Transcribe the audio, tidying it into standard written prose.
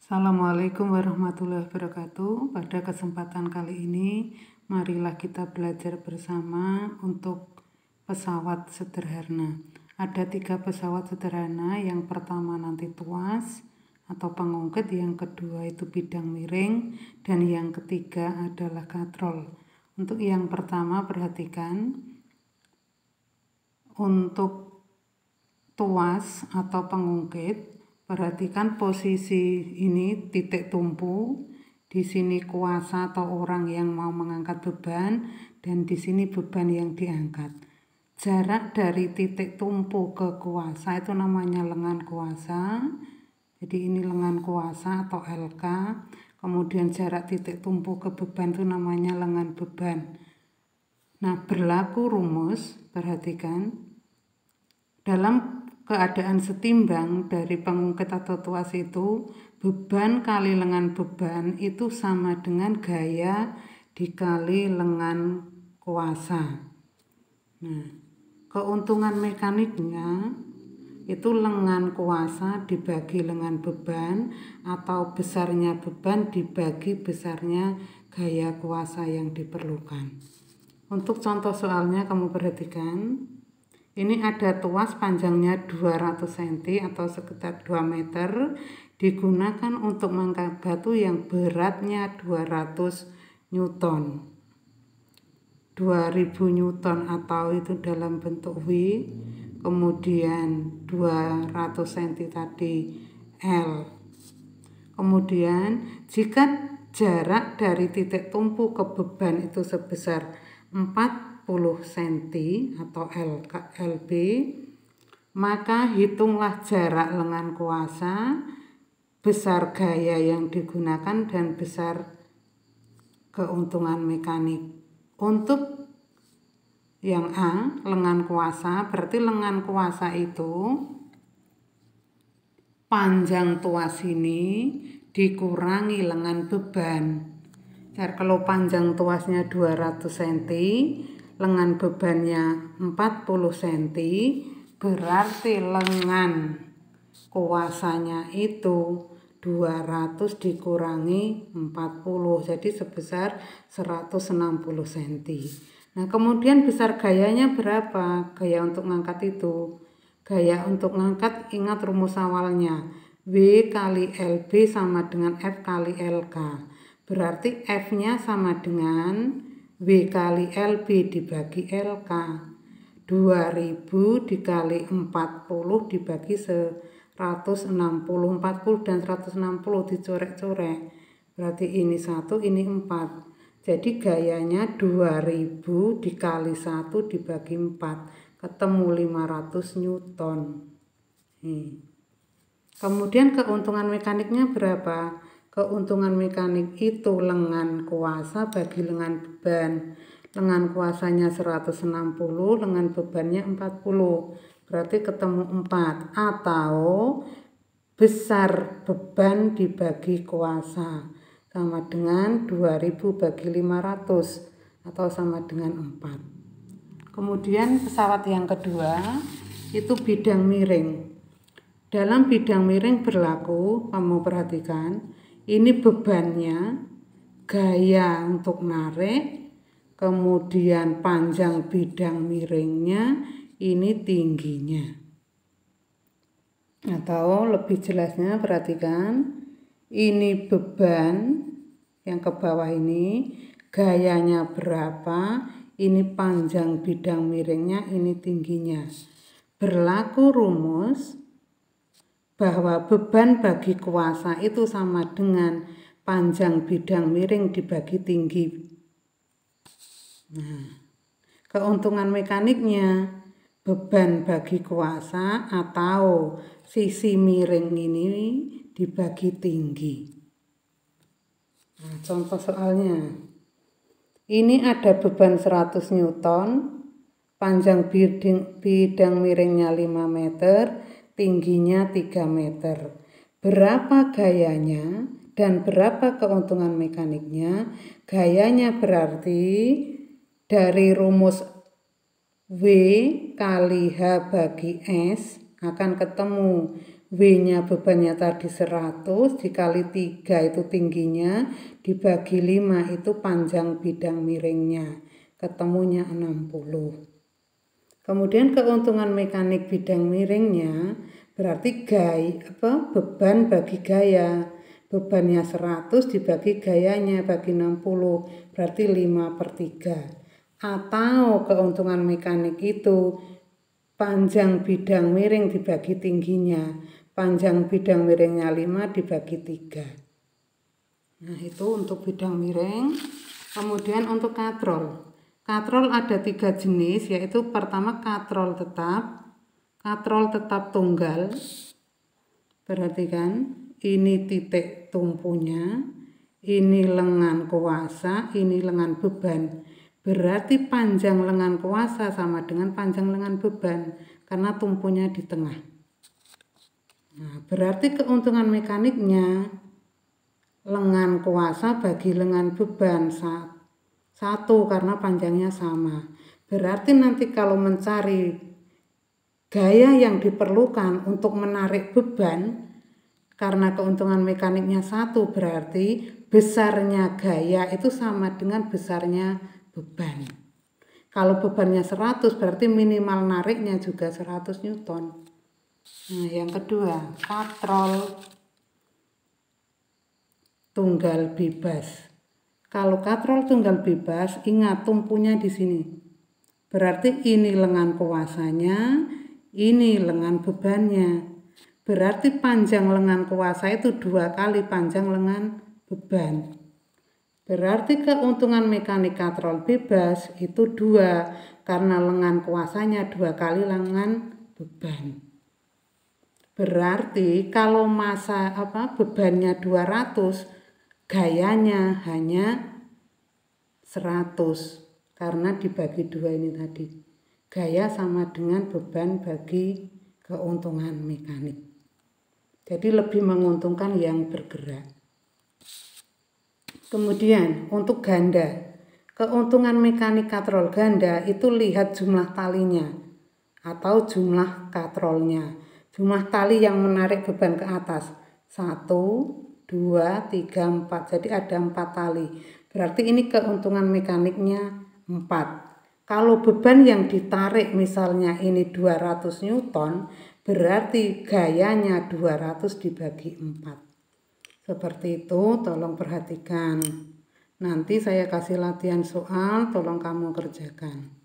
Assalamualaikum warahmatullahi wabarakatuh. Pada kesempatan kali ini, marilah kita belajar bersama untuk pesawat sederhana. Ada 3 pesawat sederhana, yang pertama nanti tuas atau pengungkit, yang kedua itu bidang miring, dan yang ketiga adalah katrol. Untuk yang pertama, perhatikan untuk tuas atau pengungkit. Perhatikan posisi ini titik tumpu, di sini kuasa atau orang yang mau mengangkat beban, dan di sini beban yang diangkat. Jarak dari titik tumpu ke kuasa itu namanya lengan kuasa. Jadi ini lengan kuasa atau LK. Kemudian jarak titik tumpu ke beban itu namanya lengan beban. Nah, berlaku rumus, perhatikan, dalam keadaan setimbang dari pengungkit atau tuas itu, beban kali lengan beban itu sama dengan gaya dikali lengan kuasa. Nah, keuntungan mekaniknya itu lengan kuasa dibagi lengan beban, atau besarnya beban dibagi besarnya gaya kuasa yang diperlukan. Untuk contoh soalnya kamu perhatikan. Ini ada tuas panjangnya 200 cm atau sekitar 2 meter, digunakan untuk mengangkat batu yang beratnya 200 Newton. 2000 Newton atau itu dalam bentuk W, kemudian 200 cm tadi L. Kemudian jika jarak dari titik tumpu ke beban itu sebesar 40 cm atau LB, maka hitunglah jarak lengan kuasa, besar gaya yang digunakan, dan besar keuntungan mekanik. Untuk yang A, lengan kuasa, berarti lengan kuasa itu panjang tuas ini dikurangi lengan beban. Kalau panjang tuasnya 200 cm, lengan bebannya 40 cm, berarti lengan kuasanya itu 200 dikurangi 40, jadi sebesar 160 cm. Nah, kemudian besar gayanya berapa? Gaya untuk ngangkat itu. Gaya untuk ngangkat, ingat rumus awalnya. W kali LB sama dengan F kali LK. Berarti F-nya sama dengan W kali LB dibagi LK. 2000 dikali 40 dibagi 160. 40 dan 160 dicorek-corek. Berarti ini 1, ini 4. Jadi gayanya 2000 dikali 1 dibagi 4. Ketemu 500 Newton. Kemudian keuntungan mekaniknya berapa? Keuntungan mekanik itu lengan kuasa bagi lengan beban. Lengan kuasanya 160, lengan bebannya 40. Berarti ketemu 4. Atau besar beban dibagi kuasa, sama dengan 2000 bagi 500, atau sama dengan 4. Kemudian pesawat yang kedua itu bidang miring. Dalam bidang miring berlaku, kamu perhatikan, ini bebannya, gaya untuk narik, kemudian panjang bidang miringnya, ini tingginya. Atau lebih jelasnya perhatikan, ini beban yang ke bawah ini, gayanya berapa, ini panjang bidang miringnya, ini tingginya. Berlaku rumus bahwa beban bagi kuasa itu sama dengan panjang bidang miring dibagi tinggi. Nah, keuntungan mekaniknya, beban bagi kuasa atau sisi miring ini dibagi tinggi. Nah, contoh soalnya, ini ada beban 100 Newton, panjang bidang miringnya 5 meter, tingginya 3 meter. Berapa gayanya dan berapa keuntungan mekaniknya? Gayanya berarti dari rumus W kali H bagi S akan ketemu W-nya bebannya tadi 100 dikali 3 itu tingginya, dibagi 5 itu panjang bidang miringnya. Ketemunya 60. Kemudian keuntungan mekanik bidang miringnya berarti beban bagi gaya. Bebannya 100 dibagi gayanya bagi 60, berarti 5/3. Atau keuntungan mekanik itu panjang bidang miring dibagi tingginya. Panjang bidang miringnya 5 dibagi 3. Nah, itu untuk bidang miring. Kemudian untuk katrol. Katrol ada 3 jenis, yaitu pertama katrol tetap tunggal. Perhatikan, ini titik tumpunya, ini lengan kuasa, ini lengan beban. Berarti panjang lengan kuasa sama dengan panjang lengan beban, karena tumpunya di tengah. Nah, berarti keuntungan mekaniknya, lengan kuasa bagi lengan beban 1 karena panjangnya sama. Berarti nanti kalau mencari gaya yang diperlukan untuk menarik beban, karena keuntungan mekaniknya 1, berarti besarnya gaya itu sama dengan besarnya beban. Kalau bebannya 100 berarti minimal nariknya juga 100 Newton. Nah, yang kedua, katrol tunggal bebas. Kalau katrol tunggal bebas, ingat tumpunya di sini. Berarti ini lengan kuasanya, ini lengan bebannya. Berarti panjang lengan kuasa itu 2 kali panjang lengan beban. Berarti keuntungan mekanik katrol bebas itu 2, karena lengan kuasanya 2 kali lengan beban. Berarti kalau bebannya 200, gayanya hanya 100, karena dibagi 2 ini tadi. Gaya sama dengan beban bagi keuntungan mekanik. Jadi lebih menguntungkan yang bergerak. Kemudian untuk ganda, keuntungan mekanik katrol ganda itu lihat jumlah talinya atau jumlah katrolnya. Jumlah tali yang menarik beban ke atas 1, 2, 3, 4. Jadi ada 4 tali. Berarti ini keuntungan mekaniknya 4. Kalau beban yang ditarik misalnya ini 200 Newton, berarti gayanya 200 dibagi 4. Seperti itu, tolong perhatikan. Nanti saya kasih latihan soal, tolong kamu kerjakan.